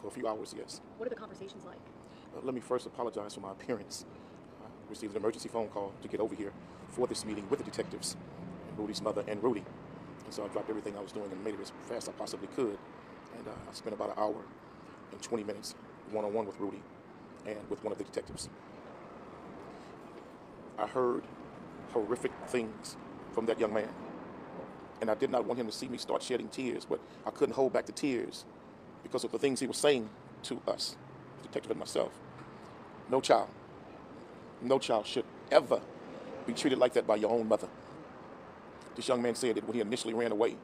For a few hours, yes. What are the conversations like? Let me first apologize for my appearance. I received an emergency phone call to get over here for this meeting with the detectives, Rudy's mother and Rudy. And so I dropped everything I was doing and made it as fast as I possibly could. And I spent about an hour and 20 minutes one-on-one with Rudy and with one of the detectives. I heard horrific things from that young man. And I did not want him to see me start shedding tears, but I couldn't hold back the tears because of the things he was saying to us, the detective and myself. No child should ever be treated like that by your own mother. This young man said that when he initially ran away,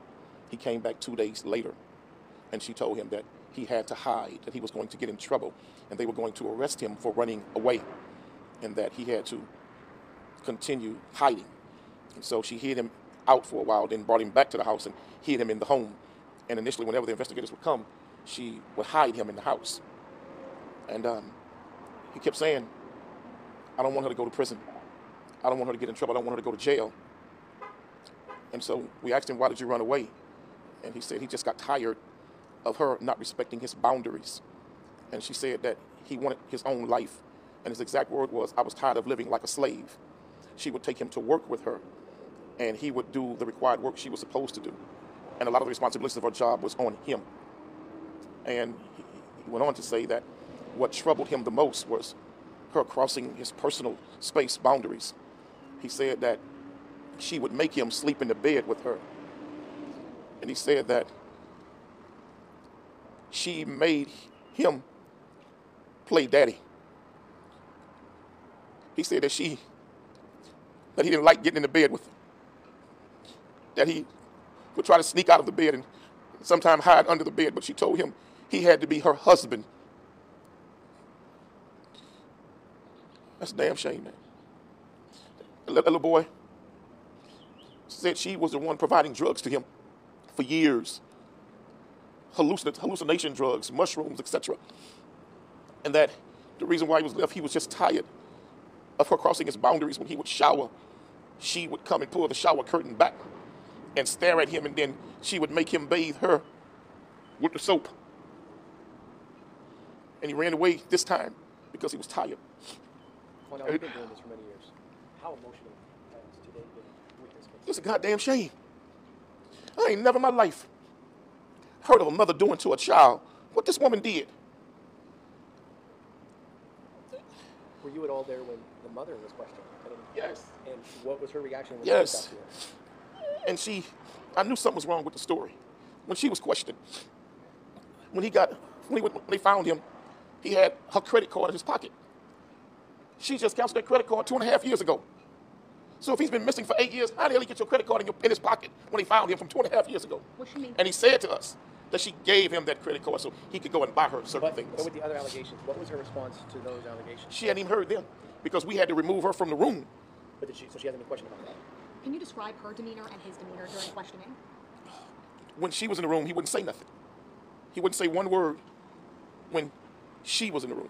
he came back 2 days later, and she told him that he had to hide, that he was going to get in trouble, and they were going to arrest him for running away, and that he had to continue hiding. And so she hid him out for a while, then brought him back to the house and hid him in the home. And initially, whenever the investigators would come, she would hide him in the house. And he kept saying, I don't want her to go to prison. I don't want her to get in trouble. I don't want her to go to jail. And so we asked him, why did you run away? And he said he just got tired of her not respecting his boundaries. And she said that he wanted his own life. And his exact word was, I was tired of living like a slave. She would take him to work with her, and he would do the required work she was supposed to do. And a lot of the responsibilities of her job was on him. And he went on to say that what troubled him the most was her crossing his personal space boundaries. He said that she would make him sleep in the bed with her. And he said that she made him play daddy. He said that he didn't like getting in the bed with her. That he would try to sneak out of the bed and sometimes hide under the bed, but she told him he had to be her husband. That's a damn shame, man. The little boy said she was the one providing drugs to him for years. Hallucination drugs, mushrooms, etc. And that the reason why he was left, he was just tired of her crossing his boundaries. When he would shower, she would come and pull the shower curtain back and stare at him, and then she would make him bathe her with the soap. And he ran away this time because he was tired. Well, now, you've been doing this for many years. How emotional has today been with this case? It's a goddamn shame. I ain't never in my life heard of a mother doing to a child what this woman did. Were you at all there when the mother was questioned? Yes. And what was her reaction when Yes. she got to her? And I knew something was wrong with the story. When she was questioned, when they found him, he had her credit card in his pocket. She just canceled that credit card 2.5 years ago. So if he's been missing for 8 years, how the hell did he get your credit card in his pocket when they found him from 2.5 years ago? And he said to us that she gave him that credit card so he could go and buy her certain things. But with the other allegations, what was her response to those allegations? She hadn't even heard them because we had to remove her from the room. But so she hasn't been questioned about that? Can you describe her demeanor and his demeanor during questioning? When she was in the room, he wouldn't say nothing. He wouldn't say one word when she was in the room.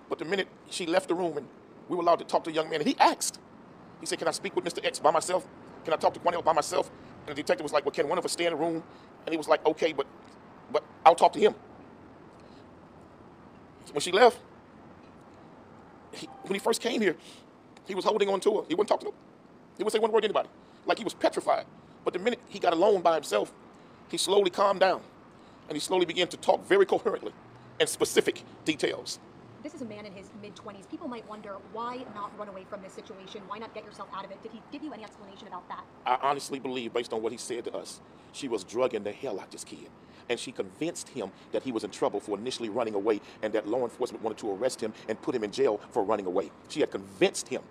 But the minute she left the room and we were allowed to talk to the young man, and he asked. He said, can I speak with Mr. X by myself? Can I talk to Quanell by myself? And the detective was like, well, can one of us stay in the room? And he was like, okay, but I'll talk to him. When she left, when he first came here, he was holding on to her. He wouldn't talk to her. He wouldn't say one word to anybody. Like he was petrified. But the minute he got alone by himself, he slowly calmed down. And he slowly began to talk very coherently and specific details. This is a man in his mid-20s. People might wonder, why not run away from this situation? Why not get yourself out of it? Did he give you any explanation about that? I honestly believe, based on what he said to us, she was drugging the hell out this kid. And she convinced him that he was in trouble for initially running away and that law enforcement wanted to arrest him and put him in jail for running away. She had convinced him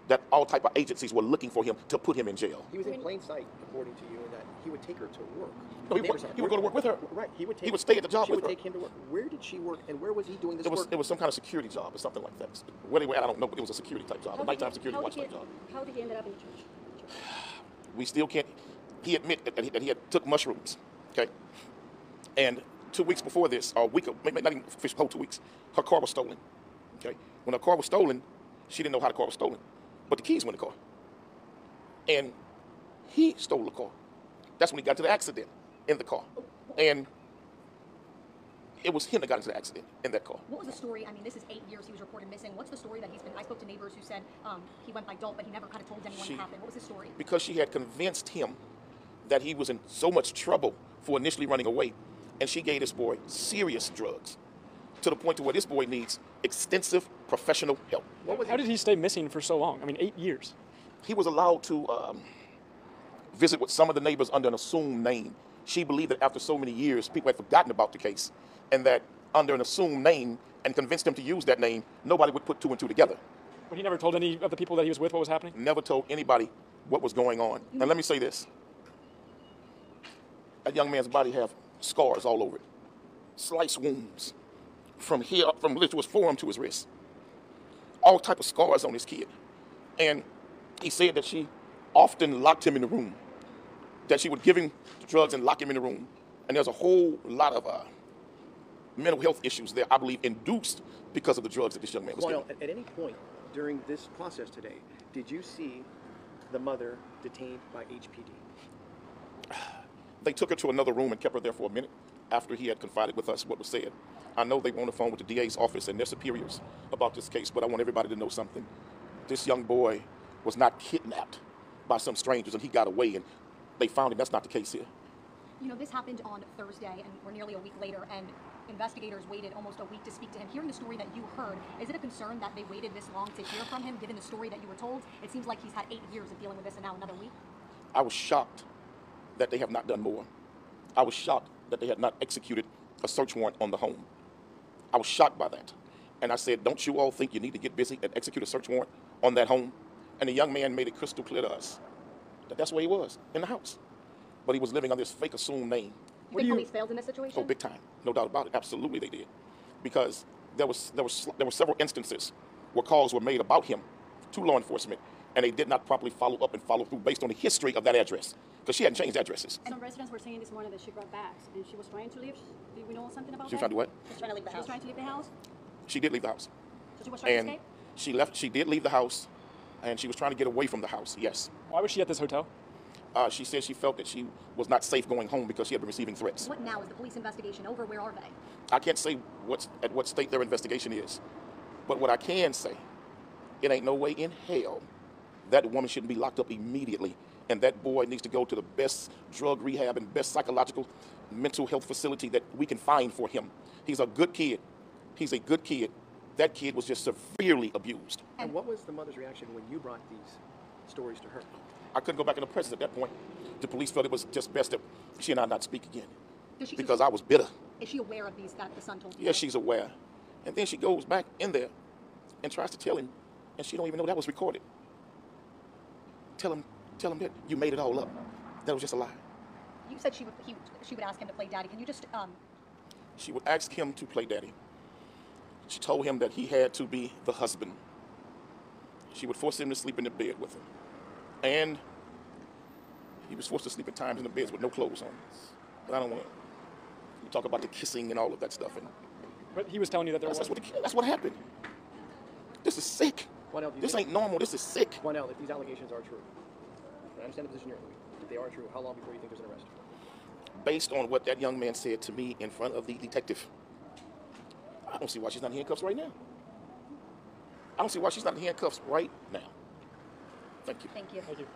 that all type of agencies were looking for him to put him in jail. He was in plain sight, according to you, in that he would take her to work. No, he would go to work with her. Right. He would stay at the job with her. She would take him to work. Where did she work, and where was he doing this work? It was some kind of security job or something like that. Where they were at, I don't know, but it was a security type job, a nighttime security watch type job. How did he end up in church? We still can't. He admitted that he had took mushrooms, okay? And 2 weeks before this, or a week, maybe not even whole 2 weeks, her car was stolen, okay? When her car was stolen, she didn't know how the car was stolen, but the keys were in the car. And he stole the car. That's when he got to the accident in the car. And it was him that got into the accident in that car. What was the story? I mean, this is 8 years he was reported missing. What's the story that he's been? I spoke to neighbors who said he went by Dolt, but he never kind of told anyone what happened. What was his story? Because she had convinced him that he was in so much trouble for initially running away, and she gave this boy serious drugs to the point to where this boy needs extensive professional help. How did he stay missing for so long? I mean, 8 years. He was allowed to visit with some of the neighbors under an assumed name. She believed that after so many years, people had forgotten about the case, and that under an assumed name and convinced him to use that name, nobody would put two and two together. But he never told any of the people that he was with what was happening? Never told anybody what was going on. And let me say this. That young man's body have scars all over it. Slice wounds from here, from literally his forearm to his wrist. All type of scars on this kid. And he said that she often locked him in the room. That she would give him the drugs and lock him in the room. And there's a whole lot of mental health issues there, I believe, induced because of the drugs that this young man was getting. At any point during this process today, did you see the mother detained by HPD? They took her to another room and kept her there for a minute after he had confided with us what was said. I know they were on the phone with the DA's office and their superiors about this case, but I want everybody to know something. This young boy was not kidnapped by some strangers and he got away, and they found him. That's not the case here. You know, this happened on Thursday, and we're nearly a week later, and investigators waited almost a week to speak to him. Hearing the story that you heard, is it a concern that they waited this long to hear from him, given the story that you were told? It seems like he's had 8 years of dealing with this, and now another week. I was shocked that they have not done more. I was shocked that they had not executed a search warrant on the home. I was shocked by that. And I said, don't you all think you need to get busy and execute a search warrant on that home? And the young man made it crystal clear to us that that's where he was, in the house. But he was living under this fake assumed name. You think police failed in this situation? Oh, big time. No doubt about it. Absolutely they did. Because there were several instances where calls were made about him to law enforcement, and they did not properly follow up and follow through based on the history of that address. Because she hadn't changed addresses. Some residents were saying this morning that she brought bags and she was trying to leave. Do we know something about that? She was trying to do what? She was trying to leave the She house. was trying to leave the house? She did leave the house. So she was trying And to escape? she left. She did leave the house, and she was trying to get away from the house, yes. Why was she at this hotel? She said she felt that she was not safe going home because she had been receiving threats. What now? Is the police investigation over? Where are they? I can't say at what state their investigation is. But what I can say, it ain't no way in hell that woman shouldn't be locked up immediately. And that boy needs to go to the best drug rehab and best psychological mental health facility that we can find for him. He's a good kid. He's a good kid. That kid was just severely abused. And what was the mother's reaction when you brought these stories to her? I couldn't go back in the presence at that point. The police felt it was just best that she and I not speak again. Because I was bitter. Is she aware of these that the son told you? Yes, she's aware. And then she goes back in there and tries to tell him, and she don't even know that was recorded. Tell him that you made it all up. That was just a lie. You said she would ask him to play daddy. Can you just She would ask him to play daddy. She told him that he had to be the husband. She would force him to sleep in the bed with her. And he was forced to sleep at times in the beds with no clothes on. But I don't want to talk about the kissing and all of that stuff. And But he was telling you that there was... that's what happened. This is sick. This ain't normal. This is sick. Quanell, if these allegations are true, I understand the position you're in. If they are true, how long before you think there's an arrest? Based on what that young man said to me in front of the detective, I don't see why she's not in handcuffs right now. I don't see why she's not in handcuffs right now. Thank you. Thank you. Thank you.